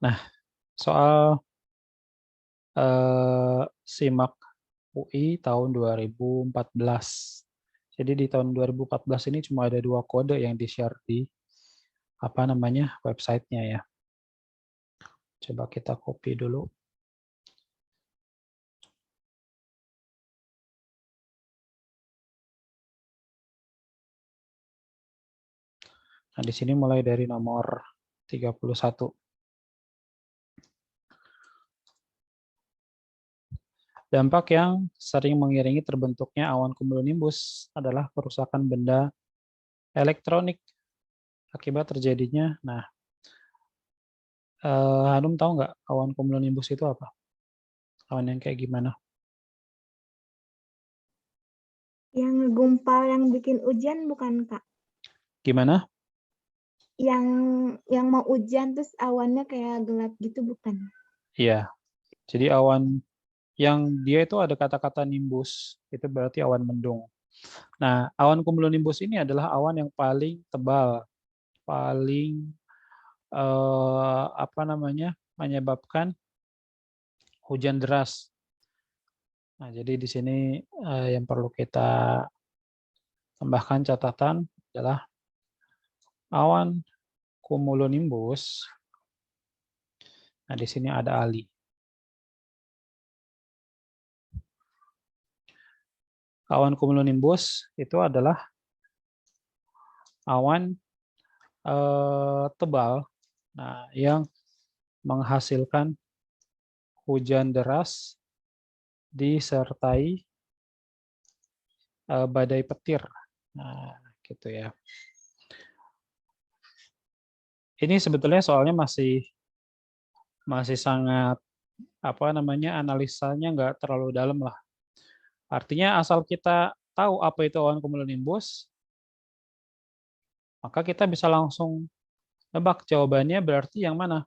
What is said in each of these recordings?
Nah, soal SIMAK UI tahun 2014. Jadi di tahun 2014 ini cuma ada 2 kode yang di-share di website-nya ya. Coba kita copy dulu. Nah, di sini mulai dari nomor 31. Dampak yang sering mengiringi terbentuknya awan cumulonimbus adalah kerusakan benda elektronik akibat terjadinya. Nah, Hanum tahu nggak awan cumulonimbus itu apa? Awan yang kayak gimana? Yang ngegumpal yang bikin hujan bukan, Kak? Gimana? Yang mau hujan terus awannya kayak gelap gitu bukan? Iya. Jadi awan yang dia itu ada kata-kata nimbus, itu berarti awan mendung. Nah, awan cumulonimbus ini adalah awan yang paling tebal, paling menyebabkan hujan deras. Nah, jadi di sini yang perlu kita tambahkan catatan adalah awan cumulonimbus. Nah, di sini ada Ali. Awan cumulonimbus itu adalah awan tebal, nah, yang menghasilkan hujan deras disertai badai petir. Nah, gitu ya. Ini sebetulnya soalnya masih sangat analisanya nggak terlalu dalam lah. Artinya asal kita tahu apa itu awan cumulonimbus, maka kita bisa langsung nebak jawabannya berarti yang mana?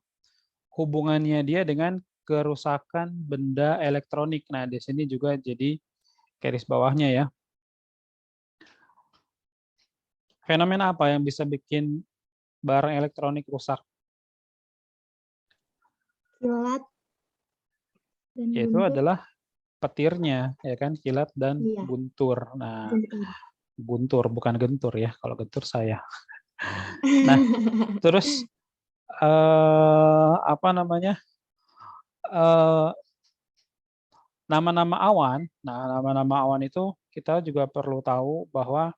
Hubungannya dia dengan kerusakan benda elektronik. Nah, di sini juga jadi garis bawahnya ya. Fenomena apa yang bisa bikin barang elektronik rusak? Kilat dan Yaitu guntur. adalah petirnya, ya kan, kilat dan Iya, guntur. Nah, guntur. guntur bukan gentur ya, kalau gentur saya. Nah, terus apa namanya? eh, nama-nama awan. Nah, nama-nama awan itu kita juga perlu tahu bahwa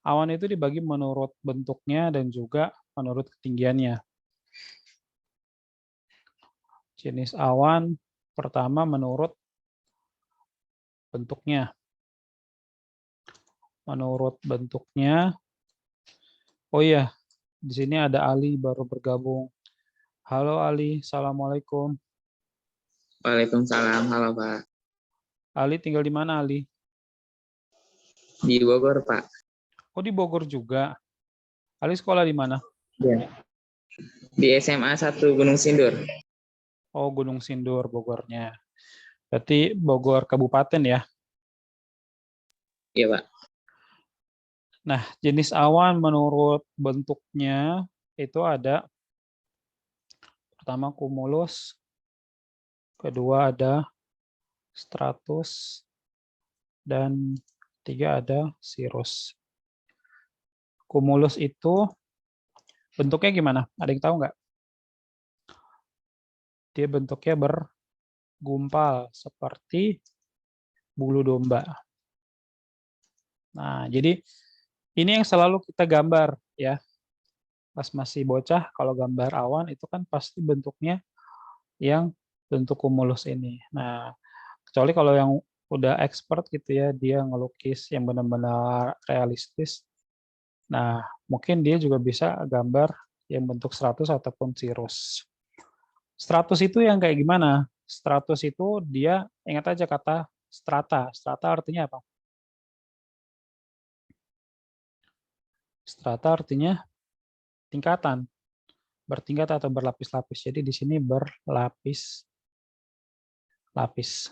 awan itu dibagi menurut bentuknya dan juga menurut ketinggiannya. Jenis awan pertama menurut bentuknya. Menurut bentuknya, oh iya, di sini ada Ali baru bergabung. Halo Ali, Assalamualaikum. Waalaikumsalam, halo Pak. Ali tinggal di mana Ali? Di Bogor, Pak. Oh di Bogor juga. Ali sekolah di mana? Ya. Di SMA 1 Gunung Sindur. Oh Gunung Sindur Bogornya. Berarti Bogor Kabupaten ya? Iya, Pak. Nah, jenis awan menurut bentuknya itu ada pertama cumulus, kedua ada stratus, dan ketiga ada cirrus. Cumulus itu bentuknya gimana? Ada yang tahu nggak? Dia bentuknya bergumpal seperti bulu domba. Nah, jadi ini yang selalu kita gambar ya. Pas masih bocah, kalau gambar awan itu kan pasti bentuknya yang bentuk cumulus ini. Nah, kecuali kalau yang udah expert gitu ya, dia ngelukis yang benar-benar realistis. Nah, mungkin dia juga bisa gambar yang bentuk stratus ataupun cirrus. Stratus itu yang kayak gimana? Stratus itu dia, ingat aja kata strata. Strata artinya apa? Strata artinya tingkatan, bertingkat atau berlapis-lapis. Jadi di sini berlapis-lapis.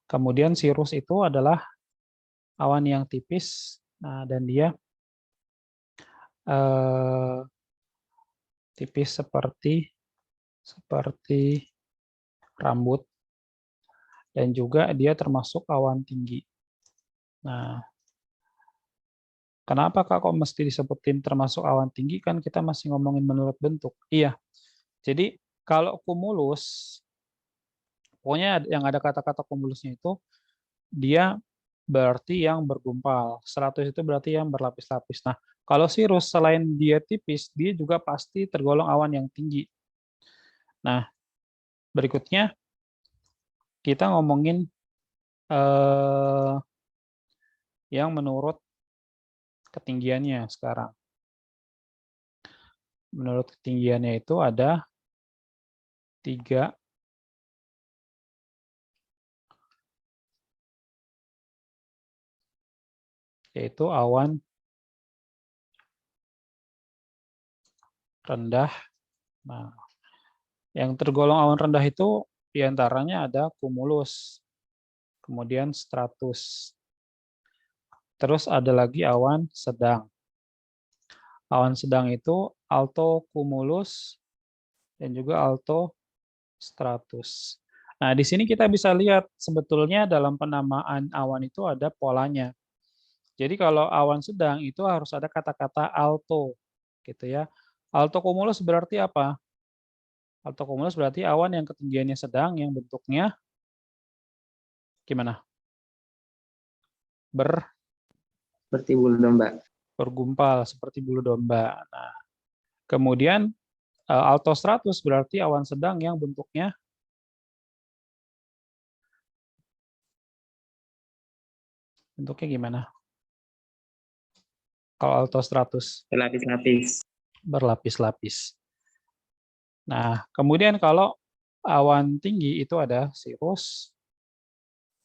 Kemudian cirrus itu adalah awan yang tipis, nah, dan dia tipis seperti rambut, dan juga dia termasuk awan tinggi. Nah, kenapa Kak kok mesti disebutin termasuk awan tinggi? Kan kita masih ngomongin menurut bentuk. Iya, jadi kalau cumulus, pokoknya yang ada kata-kata cumulusnya itu, dia berarti yang bergumpal. Stratus itu berarti yang berlapis-lapis. Nah, kalau cirrus selain dia tipis, dia juga pasti tergolong awan yang tinggi. Nah, berikutnya kita ngomongin yang menurut ketinggiannya sekarang. Menurut ketinggiannya itu ada 3, yaitu awan rendah. Nah, yang tergolong awan rendah itu diantaranya ada cumulus, kemudian stratus. Terus ada lagi awan sedang. Awan sedang itu altocumulus dan juga altostratus. Nah, di sini kita bisa lihat sebetulnya dalam penamaan awan itu ada polanya. Jadi kalau awan sedang itu harus ada kata-kata alto, gitu ya. Altocumulus berarti apa? Altocumulus berarti awan yang ketinggiannya sedang, yang bentuknya gimana? Seperti bulu domba. Bergumpal seperti bulu domba. Nah, kemudian altostratus berarti awan sedang yang bentuknya gimana? Kalau altostratus Berlapis-lapis. berlapis-lapis. Nah, kemudian kalau awan tinggi itu ada cirrus,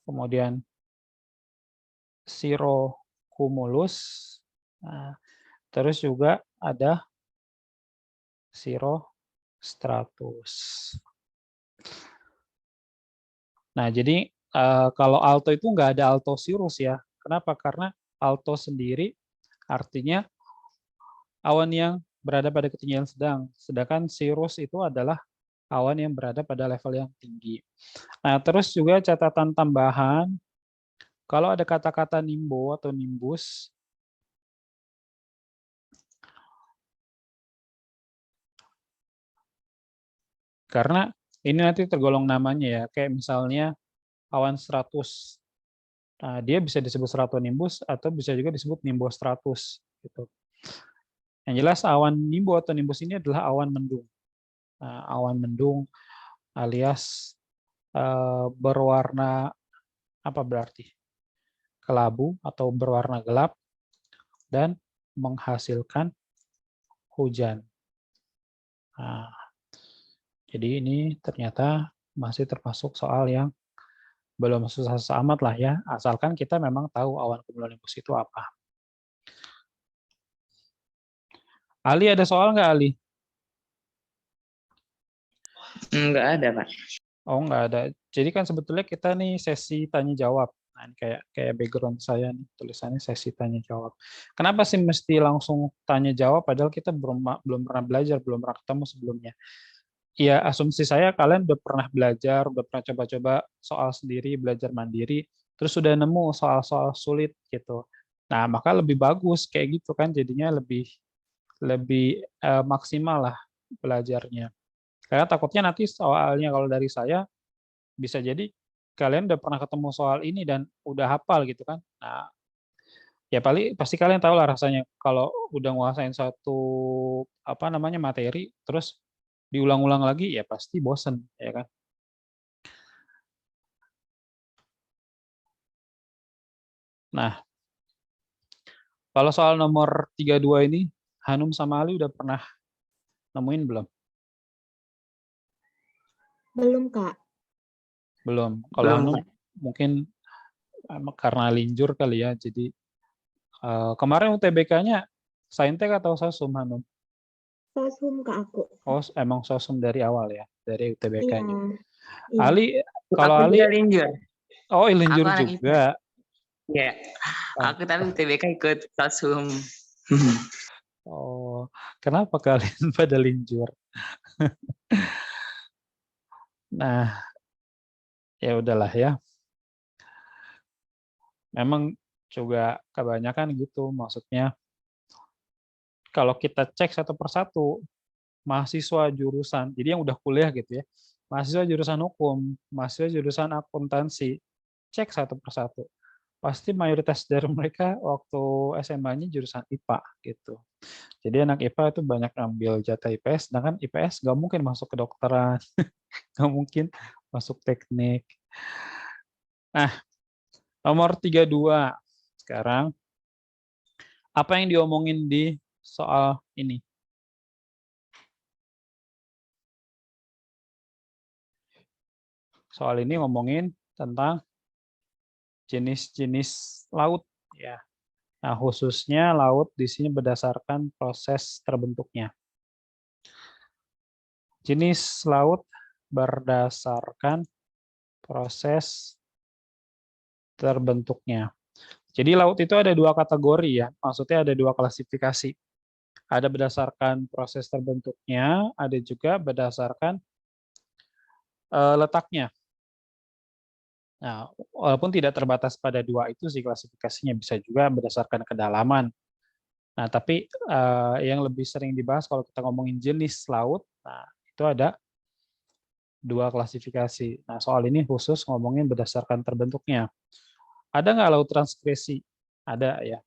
kemudian cirrocumulus, nah, terus juga ada cirrostratus. Nah, jadi kalau alto itu nggak ada altocirrus ya. Kenapa? Karena alto sendiri artinya awan yang berada pada ketinggian sedang, sedangkan cirrus itu adalah awan yang berada pada level yang tinggi. Nah, terus juga catatan tambahan, kalau ada kata-kata nimbo atau nimbus, karena ini nanti tergolong namanya ya, kayak misalnya awan stratus. Nah, dia bisa disebut stratonimbus atau bisa juga disebut nimbostratus gitu. Yang jelas awan nimbo atau nimbus ini adalah awan mendung. Nah, awan mendung alias berwarna apa berarti? Kelabu atau berwarna gelap dan menghasilkan hujan. Nah, jadi ini ternyata masih termasuk soal yang belum susah-susah amat lah ya, asalkan kita memang tahu awan cumulonimbus itu apa. Ali, ada soal nggak, Ali? Enggak ada, Pak. Oh, nggak ada. Jadi kan sebetulnya kita nih sesi tanya jawab. Nah, ini kayak background saya nih, tulisannya sesi tanya jawab. Kenapa sih mesti langsung tanya jawab padahal kita belum pernah belajar, belum pernah ketemu sebelumnya? Ya, asumsi saya kalian udah pernah belajar, udah pernah coba-coba soal sendiri, belajar mandiri, terus sudah nemu soal-soal sulit gitu. Nah, maka lebih bagus kayak gitu kan, jadinya lebih lebih maksimal lah belajarnya. Karena takutnya nanti soalnya kalau dari saya bisa jadi kalian udah pernah ketemu soal ini dan udah hafal gitu kan. Nah, ya paling pasti kalian tahu lah rasanya kalau udah nguasain satu apa namanya materi terus diulang-ulang lagi ya pasti bosen ya kan. Nah, kalau soal nomor 32 ini Hanum sama Ali udah pernah nemuin belum? Belum, Kak. Belum. Kalau Belum, Hanum Pak. mungkin karena linjur kali ya. Jadi kemarin UTBK-nya Saintek atau Sosum, Hanum? Sosum, Kak, aku. Oh, emang Sosum dari awal ya, dari Iya. UTBK-nya. Iya. Ali, kalau Aku Ali, juga linjur. oh linjur Aku anak juga. Iya. Aku tapi UTBK ikut Sosum. Oh, Kenapa kalian pada linjur? Nah, ya udahlah ya. Memang juga kebanyakan gitu, maksudnya kalau kita cek satu persatu, mahasiswa jurusan, jadi yang udah kuliah gitu ya, mahasiswa jurusan hukum, mahasiswa jurusan akuntansi, cek satu persatu. Pasti mayoritas dari mereka waktu SMA-nya jurusan IPA gitu. Jadi anak IPA itu banyak ngambil jatah IPS, sedangkan IPS nggak mungkin masuk ke kedokteran, nggak mungkin masuk teknik. Nah, nomor 32 sekarang, apa yang diomongin di soal ini? Soal ini ngomongin tentang jenis-jenis laut ya. Nah, khususnya laut di sini berdasarkan proses terbentuknya. Jenis laut berdasarkan proses terbentuknya. Jadi laut itu ada dua kategori ya, maksudnya ada dua klasifikasi. Ada berdasarkan proses terbentuknya, ada juga berdasarkan letaknya. Nah, walaupun tidak terbatas pada dua itu sih klasifikasinya, bisa juga berdasarkan kedalaman. Nah, tapi yang lebih sering dibahas kalau kita ngomongin jenis laut, nah itu ada dua klasifikasi. Nah, soal ini khusus ngomongin berdasarkan terbentuknya. Ada nggak laut transgresi? Ada ya.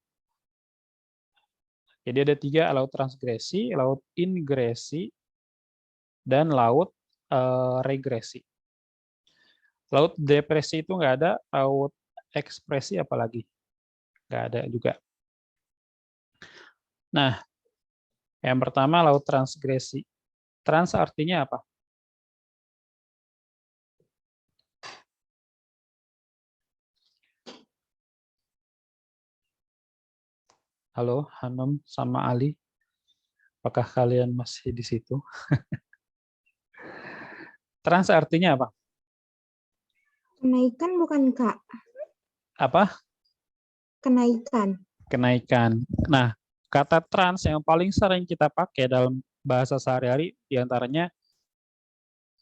Jadi ada 3, laut transgresi, laut ingresi, dan laut regresi. Laut depresi itu nggak ada, laut ekspresi apalagi? Nggak ada juga. Nah, yang pertama laut transgresi. Trans artinya apa? Halo, Hanum sama Ali. Apakah kalian masih di situ? Trans artinya apa? Kenaikan bukan, Kak? Apa? Kenaikan. Kenaikan. Nah, kata trans yang paling sering kita pakai dalam bahasa sehari-hari diantaranya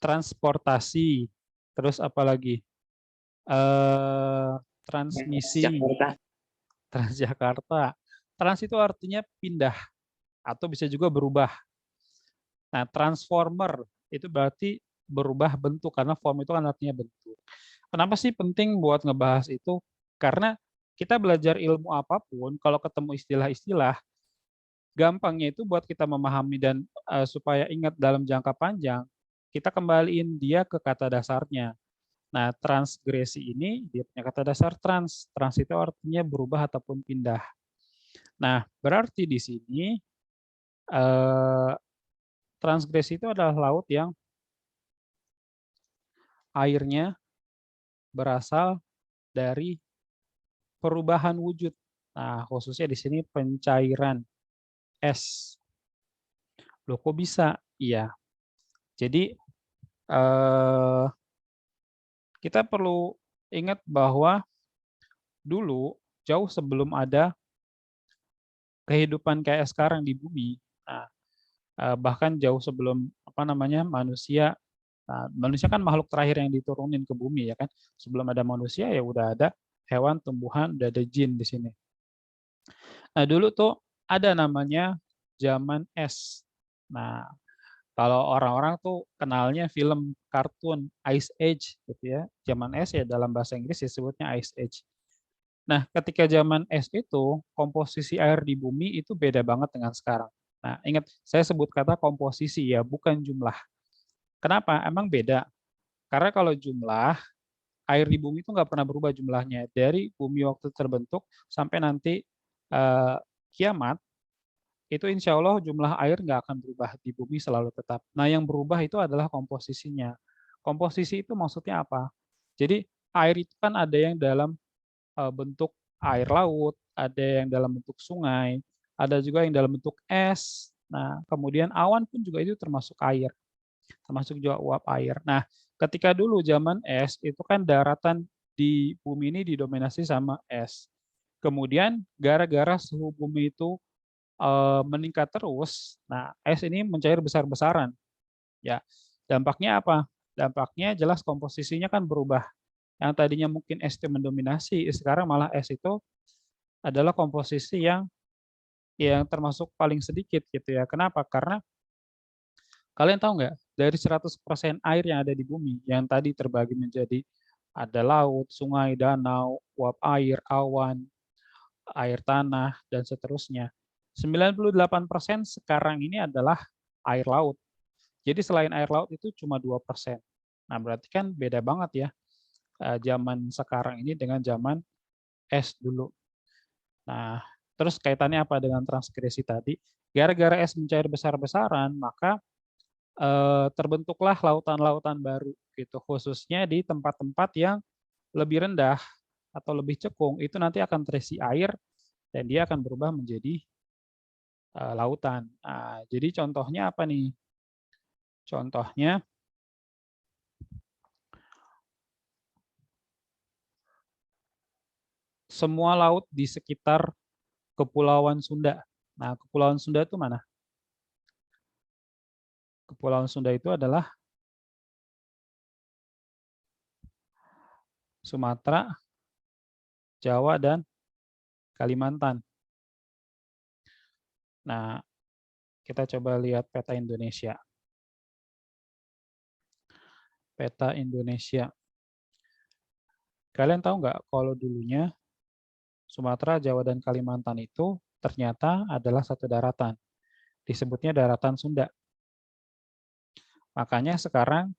transportasi, terus apa lagi? Transmisi, Jakarta. Transjakarta. Trans itu artinya pindah atau bisa juga berubah. Nah, transformer itu berarti berubah bentuk karena form itu kan artinya bentuk. Kenapa sih penting buat ngebahas itu? Karena kita belajar ilmu apapun, kalau ketemu istilah-istilah, gampangnya itu buat kita memahami dan supaya ingat dalam jangka panjang, kita kembaliin dia ke kata dasarnya. Nah, transgresi ini dia punya kata dasar trans. Trans itu artinya berubah ataupun pindah. Nah, berarti di sini transgresi itu adalah laut yang airnya berasal dari perubahan wujud. Nah, khususnya di sini pencairan es. Loh, kok bisa? Iya. Jadi kita perlu ingat bahwa dulu jauh sebelum ada kehidupan kayak sekarang di bumi, nah, bahkan jauh sebelum apa namanya manusia, nah, manusia kan makhluk terakhir yang diturunin ke bumi ya kan. Sebelum ada manusia ya udah ada hewan, tumbuhan, udah ada jin di sini. Nah, dulu tuh ada namanya zaman es. Nah, kalau orang-orang tuh kenalnya film kartun Ice Age gitu ya. Zaman es ya dalam bahasa Inggris disebutnya Ice Age. Nah, ketika zaman es itu, komposisi air di bumi itu beda banget dengan sekarang. Nah, ingat, saya sebut kata komposisi ya, bukan jumlah. Kenapa? Emang beda. Karena kalau jumlah, air di bumi itu nggak pernah berubah jumlahnya. Dari bumi waktu terbentuk sampai nanti kiamat, itu insya Allah jumlah air nggak akan berubah di bumi, selalu tetap. Nah, yang berubah itu adalah komposisinya. Komposisi itu maksudnya apa? Jadi air itu kan ada yang dalam bentuk air laut, ada yang dalam bentuk sungai, ada juga yang dalam bentuk es. Nah, kemudian awan pun juga itu termasuk air, termasuk juga uap air. Nah, ketika dulu zaman es itu kan daratan di bumi ini didominasi sama es. Kemudian gara-gara suhu bumi itu meningkat terus, nah es ini mencair besar-besaran. Ya, dampaknya apa? Dampaknya jelas komposisinya kan berubah. Yang tadinya mungkin es itu mendominasi, sekarang malah es itu adalah komposisi yang termasuk paling sedikit gitu ya. Kenapa? Karena kalian tahu nggak, dari 100% air yang ada di bumi, yang tadi terbagi menjadi ada laut, sungai, danau, uap air, awan, air tanah, dan seterusnya. 98% sekarang ini adalah air laut. Jadi selain air laut itu cuma 2%. Nah, berarti kan beda banget ya zaman sekarang ini dengan zaman es dulu. Nah, terus kaitannya apa dengan transgresi tadi? Gara-gara es mencair besar-besaran, maka terbentuklah lautan-lautan baru gitu, khususnya di tempat-tempat yang lebih rendah atau lebih cekung, itu nanti akan terisi air dan dia akan berubah menjadi lautan. Nah, jadi contohnya apa nih? Contohnya semua laut di sekitar Kepulauan Sunda. Nah, Kepulauan Sunda itu mana? Kepulauan Sunda itu adalah Sumatera, Jawa, dan Kalimantan. Nah, kita coba lihat peta Indonesia. Peta Indonesia. Kalian tahu nggak kalau dulunya Sumatera, Jawa, dan Kalimantan itu ternyata adalah satu daratan. Disebutnya daratan Sunda. Makanya sekarang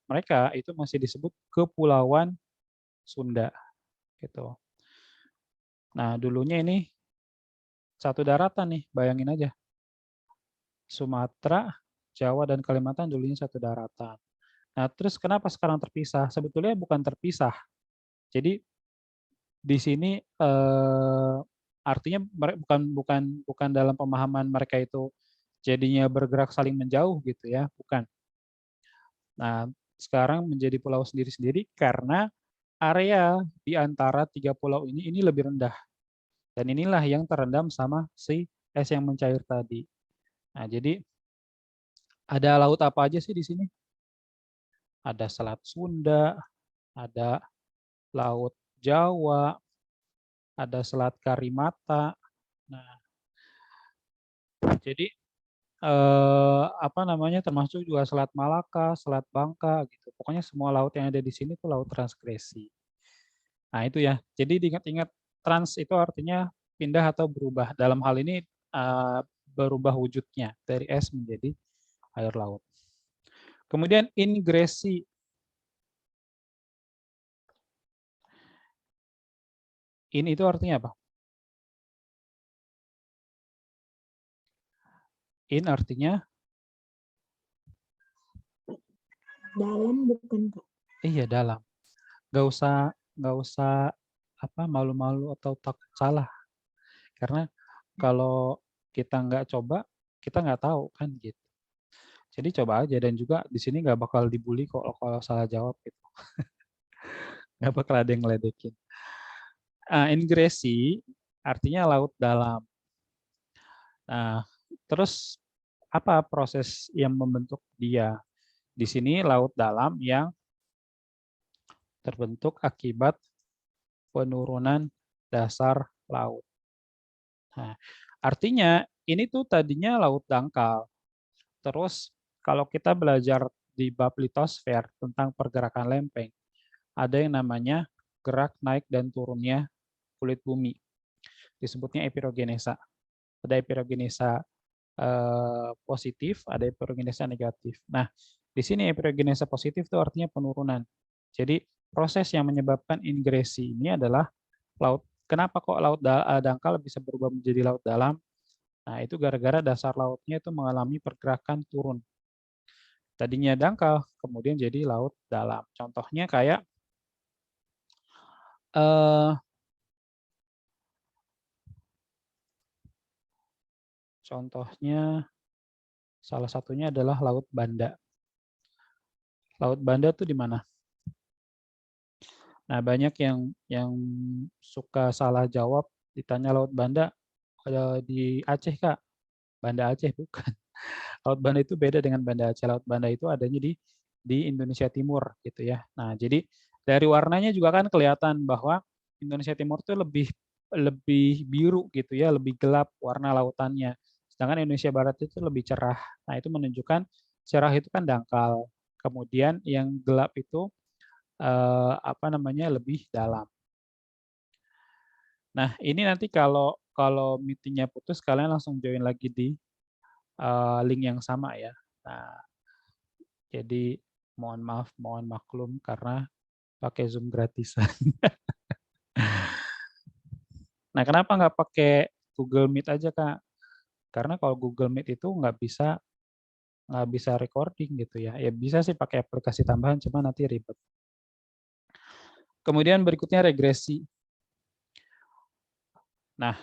mereka itu masih disebut Kepulauan Sunda. Gitu. Nah, dulunya ini satu daratan nih, bayangin aja. Sumatera, Jawa, dan Kalimantan dulunya satu daratan. Nah, terus kenapa sekarang terpisah? Sebetulnya bukan terpisah. Jadi di sini artinya bukan dalam pemahaman mereka itu jadinya bergerak saling menjauh gitu ya, bukan. Nah, sekarang menjadi pulau sendiri-sendiri karena area di antara tiga pulau ini lebih rendah. Dan inilah yang terendam sama si es yang mencair tadi. Nah, jadi ada laut apa aja sih di sini? Ada Selat Sunda, ada Laut Jawa, ada Selat Karimata. Nah, jadi apa namanya termasuk juga Selat Malaka, Selat Bangka gitu. Pokoknya semua laut yang ada di sini tuh laut transgresi. Nah, itu ya. Jadi diingat-ingat trans itu artinya pindah atau berubah. Dalam hal ini berubah wujudnya dari es menjadi air laut. Kemudian ingresi. In itu artinya apa? In artinya Dalam bukan, Kak? iya dalam. Nggak usah apa malu-malu atau takut salah. Karena kalau kita nggak coba, kita nggak tahu kan gitu. Jadi coba aja dan juga di sini nggak bakal dibully kok kalau salah jawab gitu. Nggak bakal ada yang ngeledekin. Ingresi artinya laut dalam. Nah, terus apa proses yang membentuk dia? Di sini laut dalam yang terbentuk akibat penurunan dasar laut. Nah, artinya ini tuh tadinya laut dangkal. Terus kalau kita belajar di bab litosfer tentang pergerakan lempeng, ada yang namanya gerak naik dan turunnya kulit bumi. Disebutnya epirogenesa. Ada epirogenesa positif, ada epirogenesa negatif. Nah, di sini epirogenesa positif itu artinya penurunan. Jadi proses yang menyebabkan ingresi ini adalah laut. Kenapa kok laut dangkal bisa berubah menjadi laut dalam? Nah, itu gara-gara dasar lautnya itu mengalami pergerakan turun. Tadinya dangkal, kemudian jadi laut dalam. Contohnya kayak contohnya salah satunya adalah Laut Banda. Laut Banda tuh di mana? Nah, banyak yang suka salah jawab ditanya Laut Banda ada di Aceh, Kak. Banda Aceh bukan. Laut Banda itu beda dengan Banda Aceh. Laut Banda itu adanya di Indonesia Timur gitu ya. Nah, jadi dari warnanya juga kan kelihatan bahwa Indonesia Timur itu lebih lebih biru gitu ya, lebih gelap warna lautannya. Sedangkan Indonesia Barat itu lebih cerah. Nah, itu menunjukkan cerah itu kan dangkal. Kemudian yang gelap itu apa namanya lebih dalam. Nah, ini nanti kalau kalau meetingnya putus, kalian langsung join lagi di link yang sama ya. Nah, jadi mohon maaf, mohon maklum karena pakai Zoom gratisan. Nah, kenapa nggak pakai Google Meet aja, Kak? Karena kalau Google Meet itu nggak bisa recording gitu ya. Ya bisa sih pakai aplikasi tambahan, cuma nanti ribet. Kemudian berikutnya regresi. Nah,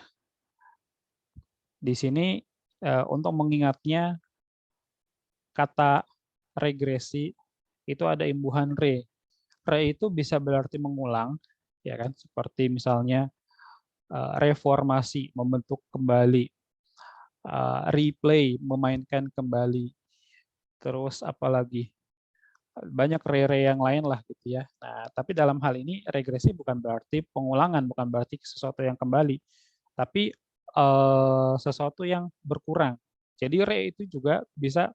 di sini untuk mengingatnya kata regresi itu ada imbuhan re. Re itu bisa berarti mengulang, ya kan? Seperti misalnya reformasi, membentuk kembali, replay, memainkan kembali, terus apalagi banyak re-re yang lain lah gitu ya. Nah, tapi dalam hal ini regresi bukan berarti pengulangan, bukan berarti sesuatu yang kembali, tapi sesuatu yang berkurang. Jadi re itu juga bisa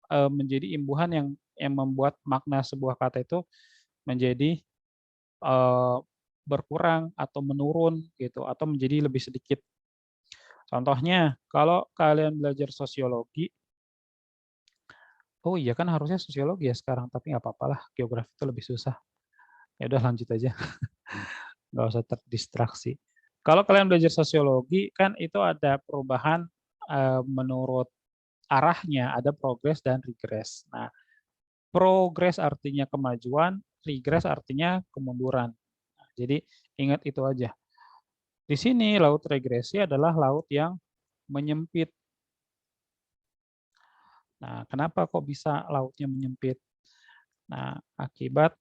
menjadi imbuhan yang membuat makna sebuah kata itu menjadi berkurang atau menurun gitu atau menjadi lebih sedikit. Contohnya, kalau kalian belajar sosiologi, oh iya kan harusnya sosiologi ya sekarang, tapi nggak apa-apa lah, geografi itu lebih susah. Ya udah lanjut aja, nggak usah terdistraksi. Kalau kalian belajar sosiologi, kan itu ada perubahan menurut arahnya, ada progres dan regres. Nah, progres artinya kemajuan, regres artinya kemunduran. Nah, jadi ingat itu aja. Di sini laut regresi adalah laut yang menyempit. Nah, kenapa kok bisa lautnya menyempit? Nah, akibat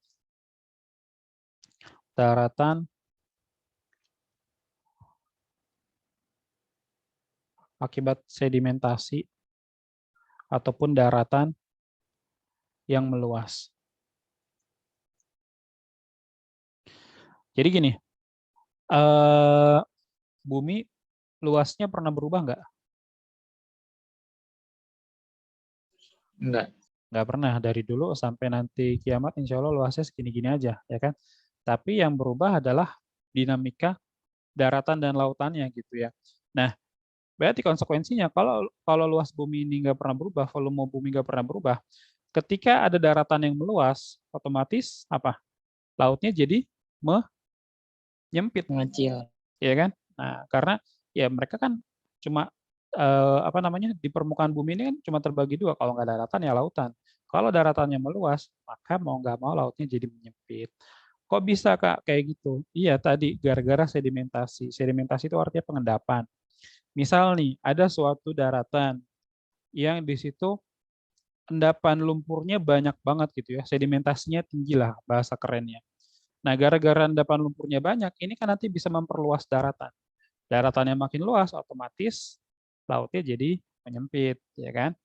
sedimentasi ataupun daratan yang meluas. Jadi gini, bumi luasnya pernah berubah nggak? Enggak. Nggak pernah, dari dulu sampai nanti kiamat insya Allah luasnya segini-gini aja, ya kan? Tapi yang berubah adalah dinamika daratan dan lautannya gitu ya. Nah, berarti konsekuensinya kalau kalau luas bumi ini nggak pernah berubah, volume bumi nggak pernah berubah, ketika ada daratan yang meluas, otomatis apa? Lautnya jadi menyempit, Mengecil. ya kan? Nah, karena ya mereka kan cuma apa namanya di permukaan bumi ini kan cuma terbagi dua, kalau nggak daratan ya lautan. Kalau daratannya meluas, maka mau nggak mau lautnya jadi menyempit. Kok bisa Kak kayak gitu? Iya tadi gara-gara sedimentasi. Sedimentasi itu artinya pengendapan. Misal nih ada suatu daratan yang di situ endapan lumpurnya banyak banget gitu ya, sedimentasinya tinggi lah bahasa kerennya. Nah, gara-gara endapan lumpurnya banyak, ini kan nanti bisa memperluas daratan. Daratannya makin luas, otomatis lautnya jadi menyempit, ya kan?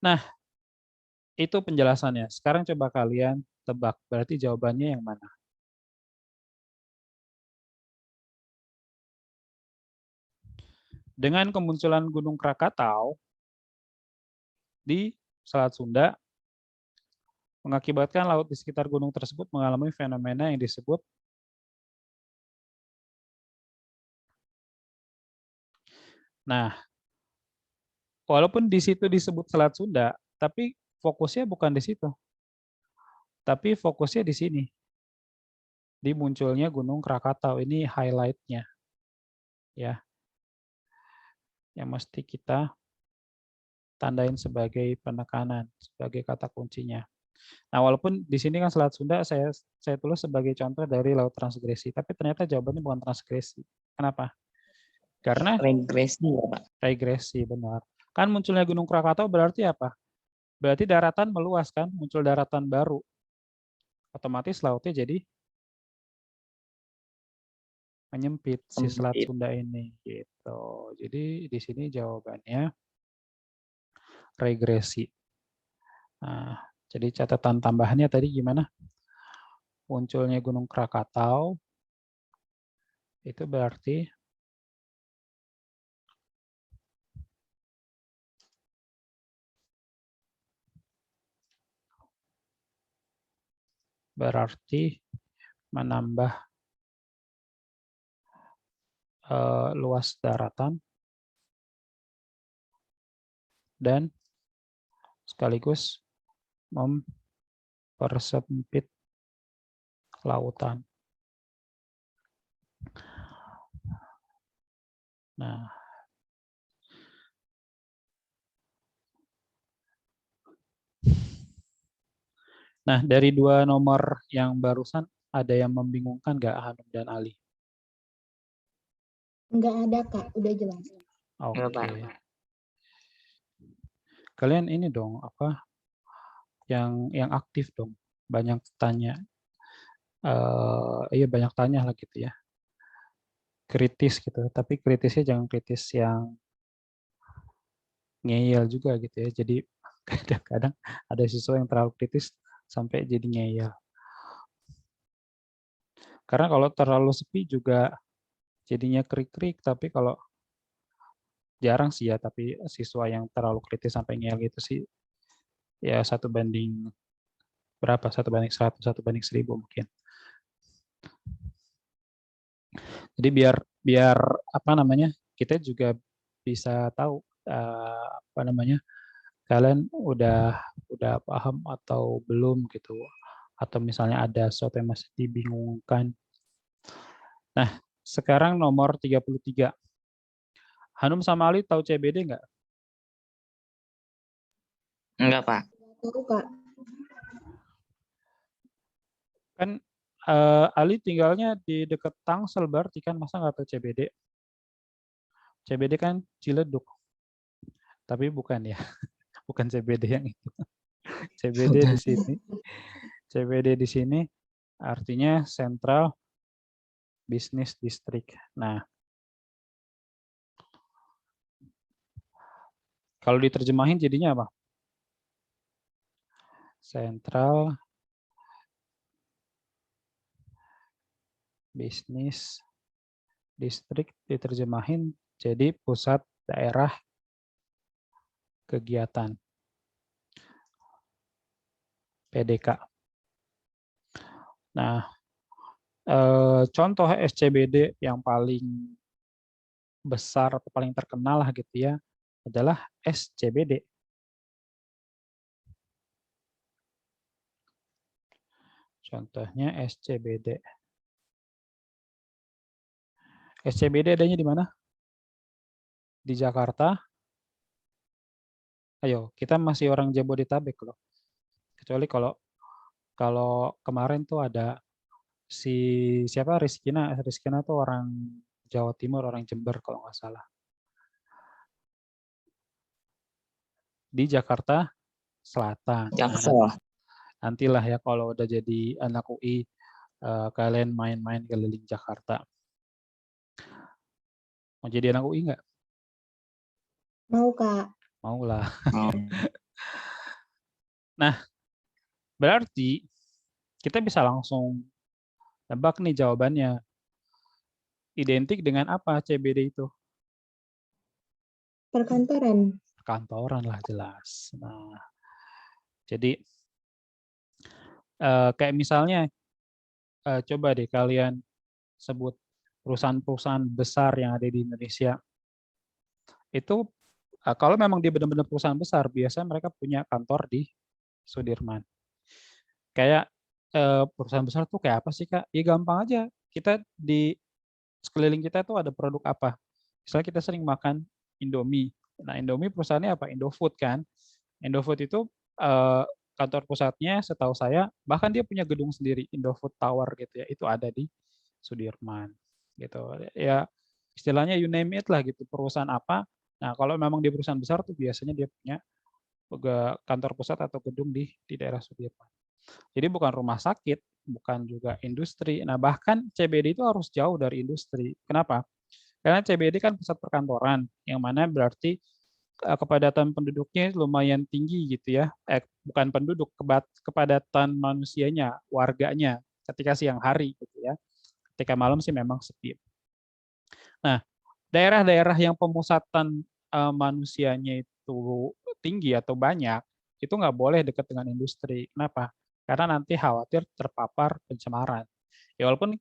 Nah, itu penjelasannya. Sekarang coba kalian tebak, berarti jawabannya yang mana? Dengan kemunculan Gunung Krakatau di Selat Sunda, mengakibatkan laut di sekitar gunung tersebut mengalami fenomena yang disebut nah, walaupun di situ disebut Selat Sunda, tapi fokusnya bukan di situ. Tapi fokusnya di sini, di munculnya Gunung Krakatau. Ini highlight-nya, ya, yang mesti kita tandain sebagai penekanan, sebagai kata kuncinya. Nah, walaupun di sini kan Selat Sunda saya tulis sebagai contoh dari laut transgresi, tapi ternyata jawabannya bukan transgresi. Kenapa? Karena Regresi ya, Pak. regresi, benar. Kan munculnya Gunung Krakatau berarti apa? Berarti daratan meluas kan, muncul daratan baru. Otomatis lautnya jadi menyempit si Selat Sempit. Sunda ini gitu. Jadi di sini jawabannya regresi. Nah, jadi catatan tambahannya tadi gimana? Munculnya Gunung Krakatau itu berarti menambah luas daratan dan sekaligus mempersempit lautan. Nah, dari dua nomor yang barusan ada yang membingungkan nggak Hanum dan Ali? Enggak ada, Kak. Udah jelas. Oke. Enggak, Pak. Kalian ini dong apa? Yang aktif dong. Banyak tanya. Iya banyak tanya lah gitu ya. Kritis gitu. Tapi kritisnya jangan kritis yang ngeyel juga gitu ya. Jadi kadang-kadang ada siswa yang terlalu kritis sampai jadi ngeyel. Karena kalau terlalu sepi juga jadinya krik-krik, tapi kalau jarang sih ya, tapi siswa yang terlalu kritis sampai ngeyel gitu sih, ya 1 banding berapa? 1 banding 100, 1 banding 1000 mungkin. Jadi biar apa namanya, kita juga bisa tahu apa namanya, kalian udah paham atau belum gitu, atau misalnya ada sesuatu yang masih dibingungkan. Nah, sekarang nomor 33. Hanum sama Ali tahu CBD nggak? Enggak, Pak. Tahu, Kak. Kan Ali tinggalnya di dekat Tangsel, berarti kan masa nggak tahu CBD? CBD kan Ciledug, tapi bukan ya, bukan CBD yang itu. CBD di sini, CBD di sini artinya Central Business District. Nah, kalau diterjemahin jadinya apa? Central Business District diterjemahin jadi pusat daerah kegiatan. PDK. Nah, contoh SCBD yang paling besar atau paling terkenal lah gitu ya adalah SCBD. Contohnya SCBD. SCBD adanya di mana? Di Jakarta. Ayo, kita masih orang Jabodetabek loh. Kecuali kalau kemarin tuh ada si siapa Rizkina tuh orang Jawa Timur, orang Jember kalau nggak salah. Di Jakarta Selatan. Jaksel. Nah, nantilah ya kalau udah jadi anak UI kalian main-main keliling Jakarta. Mau jadi anak UI nggak? Mau, Kak. Mau lah. Oh. Nah, berarti kita bisa langsung nebak nih jawabannya. Identik dengan apa CBD itu? Perkantoran. Perkantoran lah jelas. Nah, jadi kayak misalnya coba deh kalian sebut perusahaan-perusahaan besar yang ada di Indonesia. Itu kalau memang dia benar-benar perusahaan besar, biasanya mereka punya kantor di Sudirman. Kayak perusahaan besar tuh kayak apa sih, Kak? Ya gampang aja. Kita di sekeliling kita tuh ada produk apa. Misalnya kita sering makan Indomie. Nah, Indomie perusahaannya apa? Indofood kan. Indofood itu kantor pusatnya setahu saya, bahkan dia punya gedung sendiri, Indofood Tower gitu ya. Itu ada di Sudirman gitu. Ya istilahnya you name it lah gitu, perusahaan apa. Nah, kalau memang di perusahaan besar tuh biasanya dia punya kantor pusat atau gedung di daerah Sudirman. Jadi bukan rumah sakit, bukan juga industri. Nah, bahkan CBD itu harus jauh dari industri. Kenapa? Karena CBD kan pusat perkantoran, yang mana berarti kepadatan penduduknya lumayan tinggi gitu ya. Bukan penduduk, kepadatan manusianya, warganya ketika siang hari gitu ya. Ketika malam sih memang sepi. Nah, daerah-daerah yang pemusatan manusianya itu tinggi atau banyak, itu nggak boleh dekat dengan industri. Kenapa? Karena nanti khawatir terpapar pencemaran. Ya walaupun